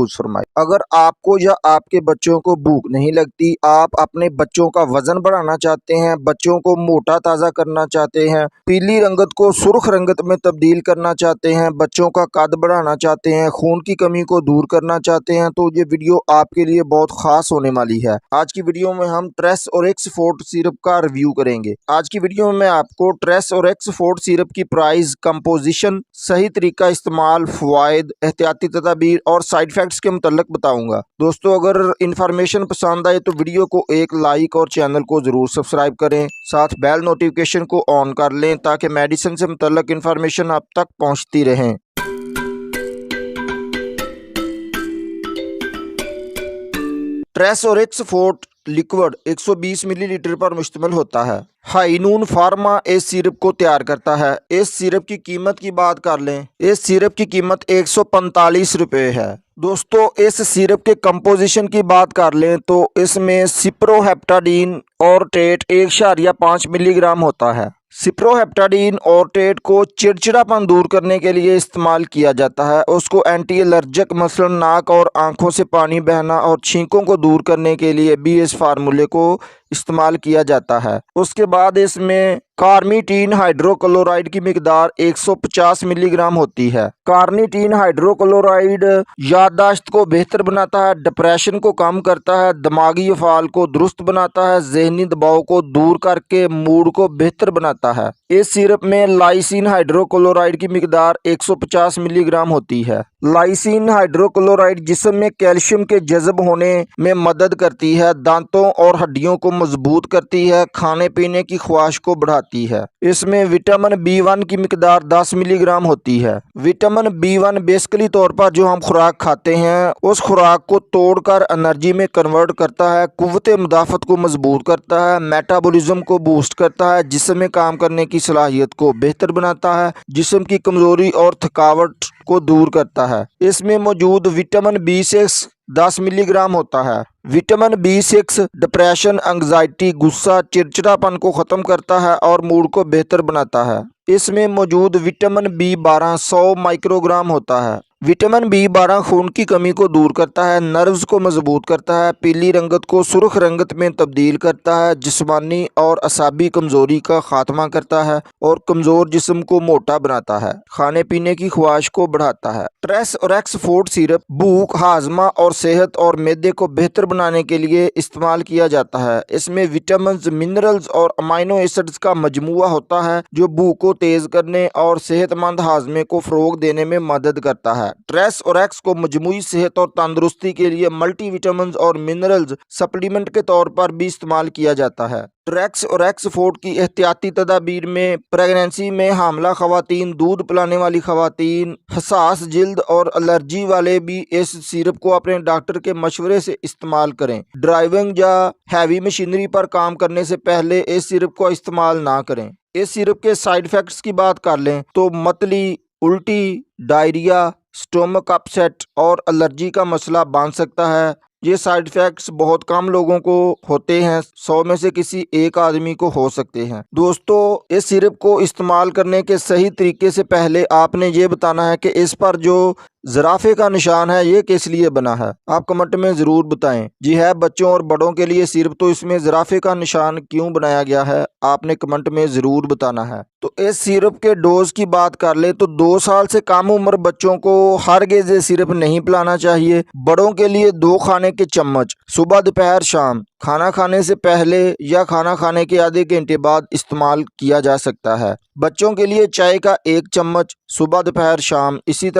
फरमाए। अगर आपको या आपके बच्चों को भूख नहीं लगती, आप अपने बच्चों का वजन बढ़ाना चाहते हैं, बच्चों को मोटा ताज़ा करना चाहते हैं, पीली रंगत को सुर्ख रंगत में तब्दील करना चाहते हैं, बच्चों का कद बढ़ाना चाहते हैं, खून की कमी को दूर करना चाहते हैं, तो ये वीडियो आपके लिए बहुत खास होने वाली है। आज की वीडियो में हम ट्रेस और एक्सफोर्ट सिरप का रिव्यू करेंगे। आज की वीडियो में मैं आपको ट्रेस और एक्सफोर्ट सिरप की प्राइस, कंपोजिशन, सही तरीका इस्तेमाल, फवायद, एहतियाती तदाबीर और साइड इफेक्ट्स के मुतल्लिक बताऊंगा। दोस्तों, अगर इन्फॉर्मेशन पसंद आए तो वीडियो को एक लाइक और चैनल को ज़रूर सब्सक्राइब करें, साथ बेल नोटिफिकेशन को ऑन कर लें ताकि मेडिसिन से मुतल्लिक इन्फॉर्मेशन आप तक पहुंचती रहें। ट्रेस और एक्सफोर्ट लिक्विड 120 मिलीलीटर पर मुश्तमिल होता है। हाईनून फार्मा इस सिरप को तैयार करता है। इस सिरप की कीमत की बात कर लें, इस सिरप की कीमत 145 रुपये है। दोस्तों, इस सिरप के कंपोजिशन की बात कर लें तो इसमें सिप्रोहेप्टाडीन और टेट 1.5 मिलीग्राम होता है। सिप्रोहेप्टाडीन और टेट को चिड़चिड़ापन दूर करने के लिए इस्तेमाल किया जाता है। उसको एंटी एलर्जिक, मसलन नाक और आंखों से पानी बहना और छींकों को दूर करने के लिए भी इस फार्मूले को इस्तेमाल किया जाता है। उसके बाद इसमें कार्निटीन हाइड्रोक्लोराइड की मिकदार 150 मिलीग्राम होती है। कार्निटीन हाइड्रोक्लोराइड याददाश्त को बेहतर बनाता है, डिप्रेशन को कम करता है, दिमागी अफ़ाल को दुरुस्त बनाता है, जहनी दबाव को दूर करके मूड को बेहतर बनाता है। इस सिरप में लाइसिन हाइड्रोक्लोराइड की मिकदार 150 मिलीग्राम होती है। लाइसिन हाइड्रोक्लोराइड जिस्म में कैल्शियम के जज़ब होने में मदद करती है, दांतों और हड्डियों को मजबूत करती है, खाने पीने की ख्वाहिश को बढ़ाती है। इसमें विटामिन B1 की मिकदार 10 मिलीग्राम होती है। विटामिन B1 बेसिकली तौर पर जो हम खुराक खाते हैं उस खुराक को तोड़कर एनर्जी में कन्वर्ट करता है, कुव्वत मुदाफ़त को मजबूत करता है, मेटाबॉलिज्म को बूस्ट करता है, जिस्म में काम करने की सलाहियत को बेहतर बनाता है, जिस्म की कमजोरी और थकावट को दूर करता है। इसमें मौजूद विटामिन B6 10 मिलीग्राम होता है। विटामिन B6 डिप्रेशन, एंग्जाइटी, गुस्सा, चिड़चिड़ापन को ख़त्म करता है और मूड को बेहतर बनाता है। इसमें मौजूद विटामिन B12 100 माइक्रोग्राम होता है। विटामिन B12 खून की कमी को दूर करता है, नर्व्स को मजबूत करता है, पीली रंगत को सुर्ख रंगत में तब्दील करता है, जिस्मानी और असाबी कमजोरी का खात्मा करता है और कमज़ोर जिस्म को मोटा बनाता है, खाने पीने की ख्वाहिश को बढ़ाता है। ट्रेस और एक्सफोर्ट सिरप भूख, हाजमा और सेहत और मैदे को बेहतर बनाने के लिए इस्तेमाल किया जाता है। इसमें विटामिन, मिनरल्स और अमाइनो एसिड्स का मजमुआ होता है जो भूख को तेज करने और सेहतमंद हाजमे को फ़रोग देने में मदद करता है। ट्रेस और एक्स को मजमूई सेहत और तंदुरुस्ती के लिए मल्टी विटामिन और मिनरल्स सप्लीमेंट के तौर पर भी इस्तेमाल किया जाता है। ट्रेक्स और एक्सफोर्ट की एहतियाती तदाबीर में प्रेगनेंसी में हामला खवातीन, दूध पिलाने वाली खवातीन, हसास जिल्द और एलर्जी वाले भी इस सिरप को अपने डॉक्टर के मशवरे से इस्तेमाल करें। ड्राइविंग या हैवी मशीनरी पर काम करने से पहले इस सिरप को इस्तेमाल ना करें। इस सिरप के साइड इफेक्ट्स की बात कर लें तो मतली, उल्टी, डायरिया, स्टोमक अपसेट और एलर्जी का मसला बन सकता है। ये साइड इफ़ेक्ट्स बहुत कम लोगों को होते हैं, 100 में से किसी एक आदमी को हो सकते हैं। दोस्तों, इस सिरप को इस्तेमाल करने के सही तरीके से पहले आपने ये बताना है कि इस पर जो ज़राफ़े का निशान है ये किस लिए बना है। आप कमेंट में ज़रूर बताएं। जी है, बच्चों और बड़ों के लिए सिरप, तो इसमें ज़राफ़े का निशान क्यों बनाया गया है आपने कमेंट में ज़रूर बताना है। तो इस सिरप के डोज की बात कर ले तो 2 साल से कम उम्र बच्चों को हरगिज़ ये सिरप नहीं पिलाना चाहिए। बड़ों के लिए 2 खाने के चम्मच सुबह, दोपहर, शाम, खाना खाने से पहले या खाना खाने के आधे घंटे बाद इस्तेमाल किया जा सकता है। बच्चों के लिए चाय का 1 चम्मच सुबह, दोपहर, शाम। इसी तरह